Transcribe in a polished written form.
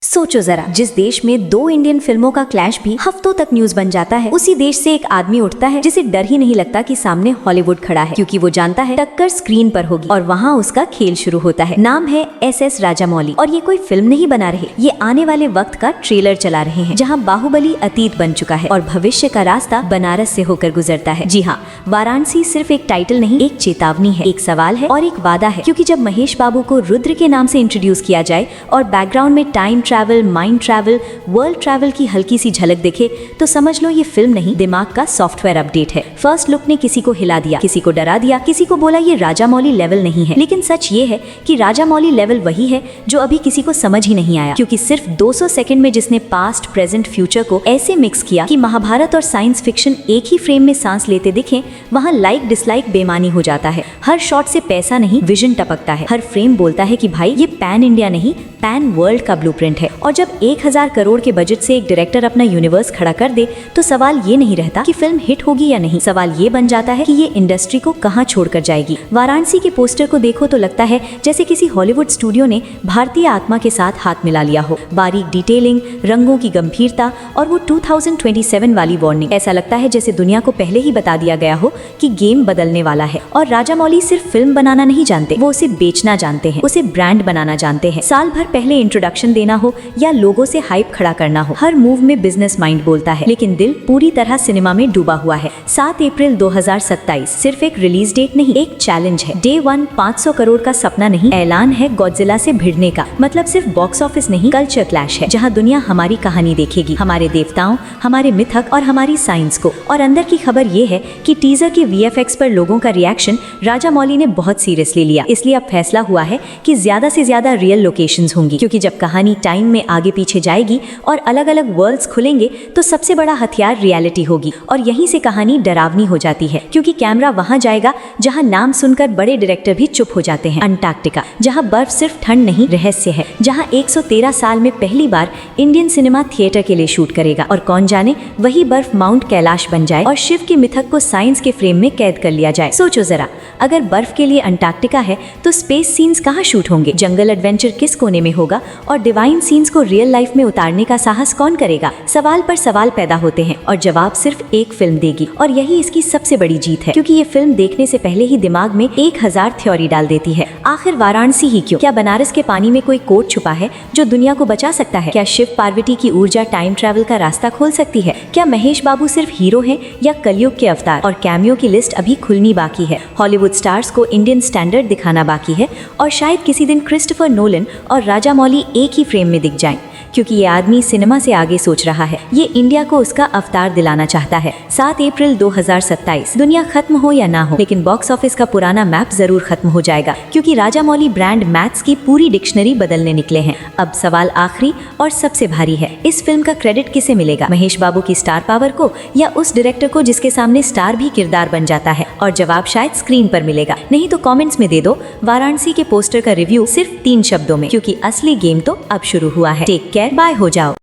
सोचो जरा, जिस देश में दो इंडियन फिल्मों का क्लैश भी हफ्तों तक न्यूज बन जाता है, उसी देश से एक आदमी उठता है जिसे डर ही नहीं लगता कि सामने हॉलीवुड खड़ा है, क्योंकि वो जानता है टक्कर स्क्रीन पर होगी और वहाँ उसका खेल शुरू होता है। नाम है एस राजामौली और ये कोई फिल्म नहीं बना रहे, ये आने वाले वक्त का ट्रेलर चला रहे हैं, जहाँ बाहुबली अतीत बन चुका है और भविष्य का रास्ता बनारस से होकर गुजरता है। जी हाँ, वाराणसी सिर्फ एक टाइटल नहीं, एक चेतावनी है, एक सवाल है और एक वादा है, क्योंकि जब महेश बाबू को रुद्र के नाम से इंट्रोड्यूस किया जाए और बैकग्राउंड में time travel, mind travel, world travel की हल्की सी झलक दिखे तो समझ लो ये फिल्म नहीं, दिमाग का सॉफ्टवेयर अपडेट है। फर्स्ट लुक ने किसी को हिला दिया, किसी को डरा दिया, किसी को बोला ये राजामौली लेवल नहीं है, लेकिन सच ये है कि राजामौली लेवल वही है जो अभी किसी को समझ ही नहीं आया, क्योंकि सिर्फ 200 सेकंड में जिसने पास्ट, प्रेजेंट, फ्यूचर को ऐसे मिक्स किया कि महाभारत और साइंस फिक्शन एक ही फ्रेम में सांस लेते दिखे, वहाँ लाइक डिसलाइक बेमानी हो जाता है। हर शॉट से पैसा नहीं, विजन टपकता है। हर फ्रेम बोलता है कि भाई ये पैन इंडिया नहीं, पैन वर्ल्ड का ब्लूप्रिंट है। और जब 1000 करोड़ के बजट से एक डायरेक्टर अपना यूनिवर्स खड़ा कर दे तो सवाल ये नहीं रहता कि फिल्म हिट होगी या नहीं, सवाल ये बन जाता है कि ये इंडस्ट्री को कहाँ छोड़कर जाएगी। वाराणसी के पोस्टर को देखो तो लगता है जैसे किसी हॉलीवुड स्टूडियो ने भारतीय आत्मा के साथ हाथ मिला लिया हो। बारीक डिटेलिंग, रंगों की गंभीरता और वो 2027 वाली वार्निंग, ऐसा लगता है जैसे दुनिया को पहले ही बता दिया गया हो कि गेम बदलने वाला है। और राजामौली सिर्फ फिल्म बनाना नहीं जानते, वो उसे बेचना जानते हैं, उसे ब्रांड बनाना जानते हैं। साल भर पहले इंट्रोडक्शन देना हो या लोगों से हाइप खड़ा करना हो, हर मूव में बिजनेस माइंड बोलता है, लेकिन दिल पूरी तरह सिनेमा में डूबा हुआ है। 7 अप्रैल 2027 सिर्फ एक रिलीज डेट नहीं, एक चैलेंज है। डे 1 500 करोड़ का सपना नहीं, ऐलान है गॉडजिला से भिड़ने का। मतलब सिर्फ बॉक्स ऑफिस नहीं, कल्चर क्लैश है, जहाँ दुनिया हमारी कहानी देखेगी, हमारे देवताओं, हमारे मिथक और हमारी साइंस को। और अंदर की खबर ये है कि टीजर के VFX पर लोगों का रिएक्शन राजामौली ने बहुत सीरियसली लिया, इसलिए अब फैसला हुआ है कि ज्यादा से ज्यादा रियल लोकेशंस होंगी, क्योंकि जब कहानी टाइम में आगे पीछे जाएगी और अलग अलग वर्ल्ड्स खुलेंगे तो सबसे बड़ा हथियार रियलिटी होगी। और यहीं से कहानी डरावनी हो जाती है, क्योंकि कैमरा वहां जाएगा जहां नाम सुनकर बड़े डायरेक्टर भी चुप हो जाते हैं। अंटार्कटिका, जहां बर्फ सिर्फ ठंड नहीं, रहस्य है, जहां 113 साल में पहली बार इंडियन सिनेमा थिएटर के लिए शूट करेगा। और कौन जाने वही बर्फ माउंट कैलाश बन जाए और शिव के मिथक को साइंस के फ्रेम में कैद कर लिया जाए। सोचो जरा, अगर बर्फ के लिए अंटार्कटिका है तो स्पेस सीन्स कहाँ शूट होंगे, जंगल एडवेंचर किस कोने में होगा और डिवाइन सीन्स को रियल लाइफ में उतारने का साहस कौन करेगा। सवाल पर सवाल पैदा होते हैं और जवाब सिर्फ एक फिल्म देगी। और यही इसकी सबसे बड़ी जीत है, क्योंकि ये फिल्म देखने से पहले ही दिमाग में 1000 थ्योरी डाल देती है। आखिर वाराणसी ही क्यों? क्या बनारस के पानी में कोई कोड छुपा है जो दुनिया को बचा सकता है? क्या शिव पार्वती की ऊर्जा टाइम ट्रैवल का रास्ता खोल सकती है? क्या महेश बाबू सिर्फ हीरो हैं या कलयुग के अवतार? और कैमियो की लिस्ट अभी खुलनी बाकी है। हॉलीवुड स्टार्स को इंडियन स्टैंडर्ड दिखाना बाकी है और शायद किसी दिन क्रिस्टोफर नोलन और राजामौली एक ही फ्रेम में दिख जाएं, क्योंकि ये आदमी सिनेमा से आगे सोच रहा है। ये इंडिया को उसका अवतार दिलाना चाहता है। 7 अप्रैल 2027 दुनिया खत्म हो या ना हो, लेकिन बॉक्स ऑफिस का पुराना मैप जरूर खत्म हो जाएगा, क्योंकि राजामौली ब्रांड मैथ्स की पूरी डिक्शनरी बदलने निकले हैं। अब सवाल आखिरी और सबसे भारी है, इस फिल्म का क्रेडिट किसे मिलेगा? महेश बाबू की स्टार पावर को या उस डायरेक्टर को जिसके सामने स्टार भी किरदार बन जाता है? और जवाब शायद स्क्रीन पर मिलेगा, नहीं तो कॉमेंट्स में दे दो वाराणसी के पोस्टर का रिव्यू सिर्फ 3 शब्दों में, क्योंकि असली गेम तो अब शुरू हुआ है। टेक केयर, बाय हो जाओ।